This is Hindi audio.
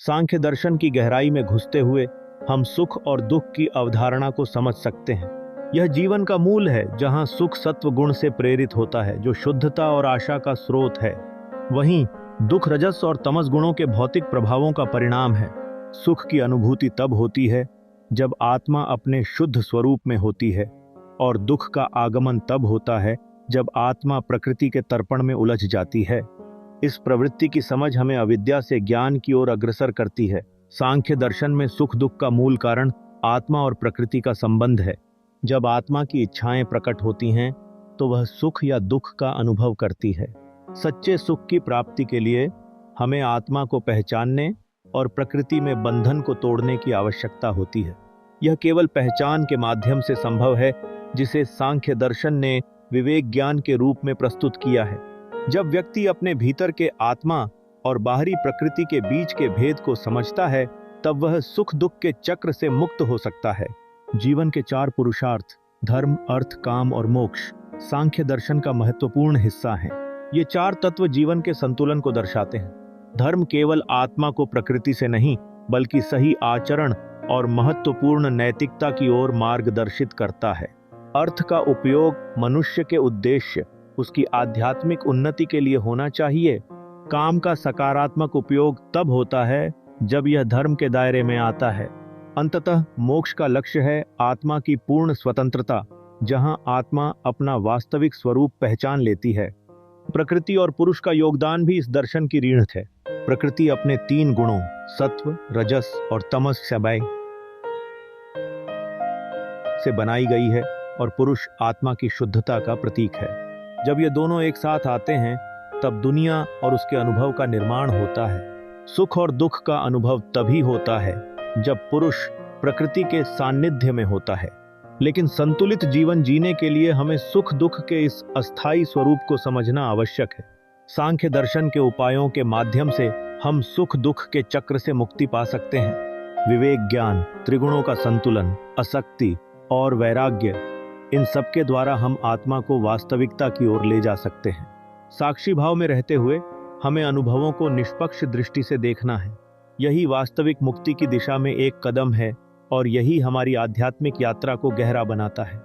सांख्य दर्शन की गहराई में घुसते हुए हम सुख और दुख की अवधारणा को समझ सकते हैं। यह जीवन का मूल है, जहां सुख सत्व गुण से प्रेरित होता है, जो शुद्धता और आशा का स्रोत है। वहीं दुख रजस और तमस गुणों के भौतिक प्रभावों का परिणाम है। सुख की अनुभूति तब होती है जब आत्मा अपने शुद्ध स्वरूप में होती है, और दुख का आगमन तब होता है जब आत्मा प्रकृति के तर्पण में उलझ जाती है। इस प्रवृत्ति की समझ हमें अविद्या से ज्ञान की ओर अग्रसर करती है। सांख्य दर्शन में सुख दुख का मूल कारण आत्मा और प्रकृति का संबंध है। जब आत्मा की इच्छाएं प्रकट होती हैं तो वह सुख या दुख का अनुभव करती है। सच्चे सुख की प्राप्ति के लिए हमें आत्मा को पहचानने और प्रकृति में बंधन को तोड़ने की आवश्यकता होती है। यह केवल पहचान के माध्यम से संभव है, जिसे सांख्य दर्शन ने विवेक ज्ञान के रूप में प्रस्तुत किया है। जब व्यक्ति अपने भीतर के आत्मा और बाहरी प्रकृति के बीच के भेद को समझता है, तब वह सुख दुख के चक्र से मुक्त हो सकता है। जीवन के 4 पुरुषार्थ धर्म, अर्थ, काम और मोक्ष सांख्य दर्शन का महत्वपूर्ण हिस्सा हैं। ये 4 तत्व जीवन के संतुलन को दर्शाते हैं। धर्म केवल आत्मा को प्रकृति से नहीं, बल्कि सही आचरण और महत्वपूर्ण नैतिकता की ओर मार्गदर्शित करता है। अर्थ का उपयोग मनुष्य के उद्देश्य, उसकी आध्यात्मिक उन्नति के लिए होना चाहिए। काम का सकारात्मक उपयोग तब होता है जब यह धर्म के दायरे में आता है। अंततः मोक्ष का लक्ष्य है आत्मा की पूर्ण स्वतंत्रता, जहां आत्मा अपना वास्तविक स्वरूप पहचान लेती है। प्रकृति और पुरुष का योगदान भी इस दर्शन की रीढ़ है। प्रकृति अपने 3 गुणों सत्व, रजस और तमस से बनाई गई है, और पुरुष आत्मा की शुद्धता का प्रतीक है। जब ये दोनों एक साथ आते हैं, तब दुनिया और उसके अनुभव का निर्माण होता है। सुख और दुख का अनुभव तभी होता है जब पुरुष प्रकृति के सान्निध्य में होता है। लेकिन संतुलित जीवन जीने के लिए हमें सुख दुख के इस अस्थायी स्वरूप को समझना आवश्यक है। सांख्य दर्शन के उपायों के माध्यम से हम सुख दुख के चक्र से मुक्ति पा सकते हैं। विवेक ज्ञान, त्रिगुणों का संतुलन, आसक्ति और वैराग्य, इन सब के द्वारा हम आत्मा को वास्तविकता की ओर ले जा सकते हैं। साक्षी भाव में रहते हुए हमें अनुभवों को निष्पक्ष दृष्टि से देखना है। यही वास्तविक मुक्ति की दिशा में एक कदम है, और यही हमारी आध्यात्मिक यात्रा को गहरा बनाता है।